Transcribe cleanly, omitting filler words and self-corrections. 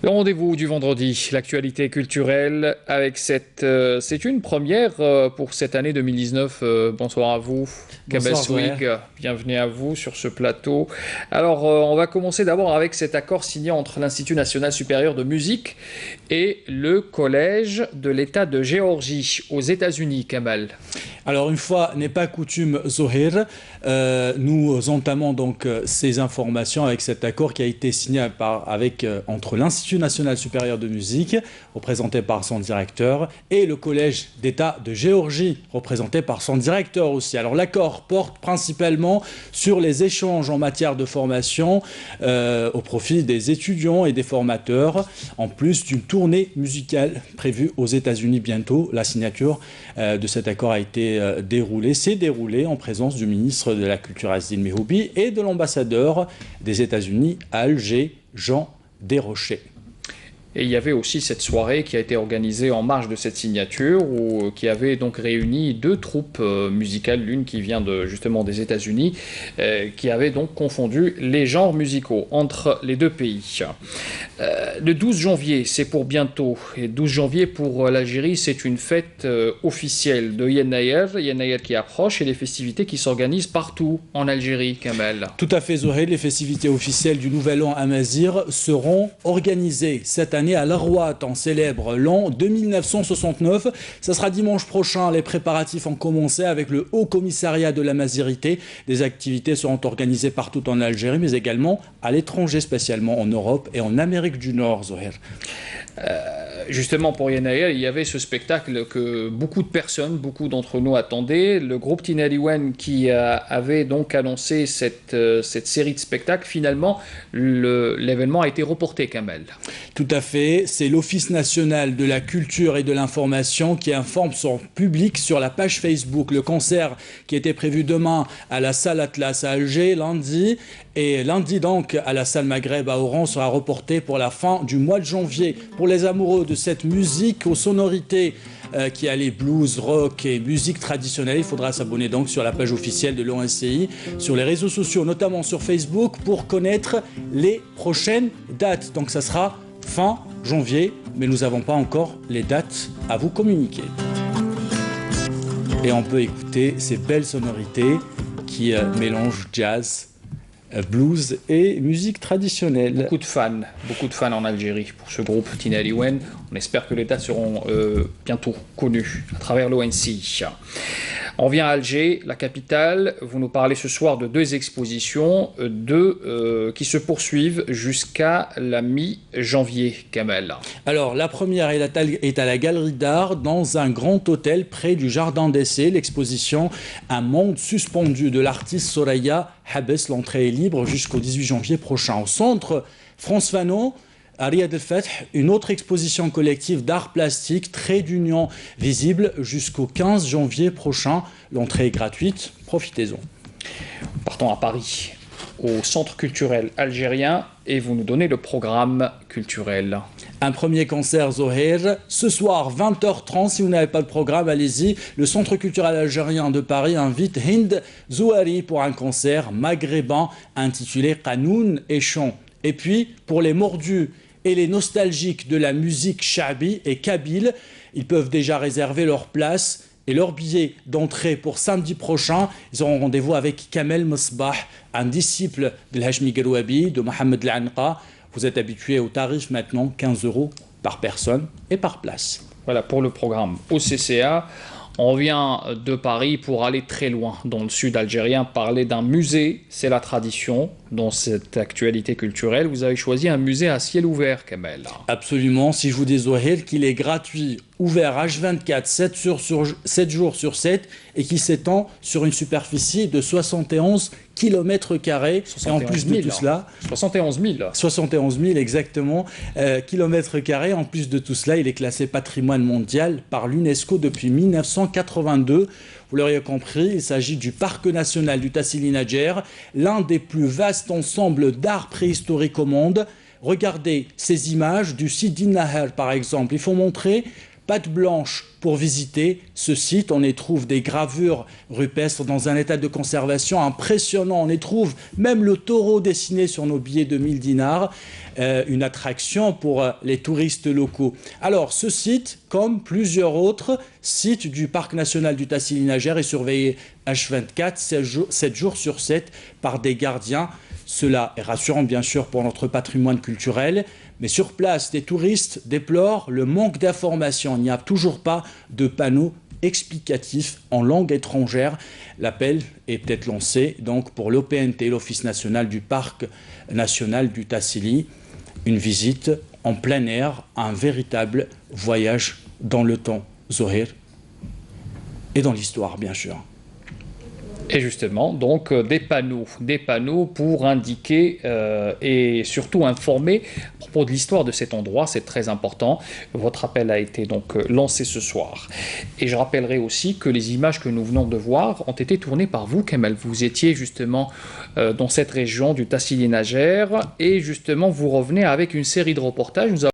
Le rendez-vous du vendredi, l'actualité culturelle avec c'est une première pour cette année 2019. Bonsoir à vous, Kamel Bonsoir Zoher. Swig, bienvenue à vous sur ce plateau. Alors, on va commencer d'abord avec cet accord signé entre l'Institut national supérieur de musique et le Collège de l'État de Géorgie aux États-Unis, Kamel. Alors une fois n'est pas coutume Zoher, nous entamons donc ces informations avec cet accord qui a été signé entre l'Institut national supérieur de musique, représenté par son directeur, et le Collège d'État de Géorgie, représenté par son directeur aussi. Alors l'accord porte principalement sur les échanges en matière de formation au profit des étudiants et des formateurs, en plus d'une tournée musicale prévue aux États-Unis bientôt. La signature de cet accord s'est déroulée en présence du ministre de la Culture Azdine Mehoubi et de l'ambassadeur des États-Unis à Alger, Jean Desrochers. Et il y avait aussi cette soirée qui a été organisée en marge de cette signature, qui avait donc réuni deux troupes musicales, l'une qui vient justement des États-Unis, qui avait donc confondu les genres musicaux entre les deux pays. Le 12 janvier, c'est pour bientôt, et 12 janvier pour l'Algérie, c'est une fête officielle de Yennayer qui approche, et les festivités qui s'organisent partout en Algérie, Kamel. Tout à fait, Zohé, les festivités officielles du Nouvel An Amazigh seront organisées cette année à Larouat, on célèbre l'an 2969. Ça sera dimanche prochain. Les préparatifs ont commencé avec le Haut Commissariat de la Mazirité. Des activités seront organisées partout en Algérie, mais également à l'étranger, spécialement en Europe et en Amérique du Nord, Zoher. Justement pour Yennayer, il y avait ce spectacle que beaucoup de personnes, beaucoup d'entre nous attendaient. Le groupe Tinariwen qui avait donc annoncé cette série de spectacles, finalement l'événement a été reporté, Kamel. Tout à fait, c'est l'Office national de la culture et de l'information qui informe son public sur la page Facebook. Le concert qui était prévu demain à la salle Atlas à Alger, lundi donc à la salle Maghreb à Oran sera reporté pour la fin du mois de janvier. Pour les amoureux de cette musique aux sonorités qui allie blues, rock et musique traditionnelle, il faudra s'abonner donc sur la page officielle de l'ONCI, sur les réseaux sociaux, notamment sur Facebook, pour connaître les prochaines dates. Donc ça sera fin janvier, mais nous n'avons pas encore les dates à vous communiquer. Et on peut écouter ces belles sonorités qui mélangent jazz, blues et musique traditionnelle. Beaucoup de fans en Algérie pour ce groupe Tinariwen. On espère que les dates seront bientôt connues à travers l'ONCI. On vient à Alger, la capitale. Vous nous parlez ce soir de deux expositions, qui se poursuivent jusqu'à la mi-janvier, Kamel. Alors, la première est à la Galerie d'Art, dans un grand hôtel près du Jardin d'Essai. L'exposition Un monde suspendu de l'artiste Soraya Habes. L'entrée est libre jusqu'au 18 janvier prochain. Au centre France Fanon, à Riyad El Fath, une autre exposition collective d'art plastique, Trait d'Union visible jusqu'au 15 janvier prochain. L'entrée est gratuite, profitez-en. Partons à Paris, au Centre culturel algérien, et vous nous donnez le programme culturel. Un premier concert Zoher, ce soir 20h30, si vous n'avez pas de programme, allez-y. Le Centre culturel algérien de Paris invite Hind Zouari pour un concert maghrébin intitulé Qanoun et chant. Et puis, pour les mordus et les nostalgiques de la musique chabi et kabyle, ils peuvent déjà réserver leur place et leur billet d'entrée pour samedi prochain. Ils auront rendez-vous avec Kamel Mosbah, un disciple de l'Hashmi Garouabi, de Mohamed L'Anqa. Vous êtes habitué au tarif maintenant, 15 € par personne et par place. Voilà pour le programme au CCA. On vient de Paris pour aller très loin dans le sud algérien, parler d'un musée, c'est la tradition. Dans cette actualité culturelle, vous avez choisi un musée à ciel ouvert, Kamel. Absolument, si je vous dis Zohel qu'il est gratuit, ouvert H24, 7 jours sur 7, et qui s'étend sur une superficie de 71 km². Et en plus de tout cela... 71 000. 71 000 exactement, kilomètres carrés. En plus de tout cela, il est classé patrimoine mondial par l'UNESCO depuis 1982. Vous l'auriez compris, il s'agit du Parc national du Tassili Nadjer, l'un des plus vastes ensembles d'art préhistorique au monde. Regardez ces images du Sidi Nahar par exemple. Il faut montrer patte blanche pour visiter ce site. On y trouve des gravures rupestres dans un état de conservation impressionnant. On y trouve même le taureau dessiné sur nos billets de 1000 dinars, une attraction pour les touristes locaux. Alors, ce site, comme plusieurs autres sites du parc national du Tassili Najer, est surveillé H24, 7 jours sur 7, par des gardiens. Cela est rassurant, bien sûr, pour notre patrimoine culturel. Mais sur place, des touristes déplorent le manque d'informations. Il n'y a toujours pas de panneau explicatif en langue étrangère. L'appel est peut-être lancé donc pour l'OPNT, l'Office national du parc national du Tassili. Une visite en plein air, un véritable voyage dans le temps, Zohir, et dans l'histoire, bien sûr. Et justement, donc des panneaux pour indiquer et surtout informer à propos de l'histoire de cet endroit, c'est très important. Votre appel a été donc lancé ce soir. Et je rappellerai aussi que les images que nous venons de voir ont été tournées par vous, Kemal. Vous étiez justement dans cette région du Tassili Najer et justement vous revenez avec une série de reportages.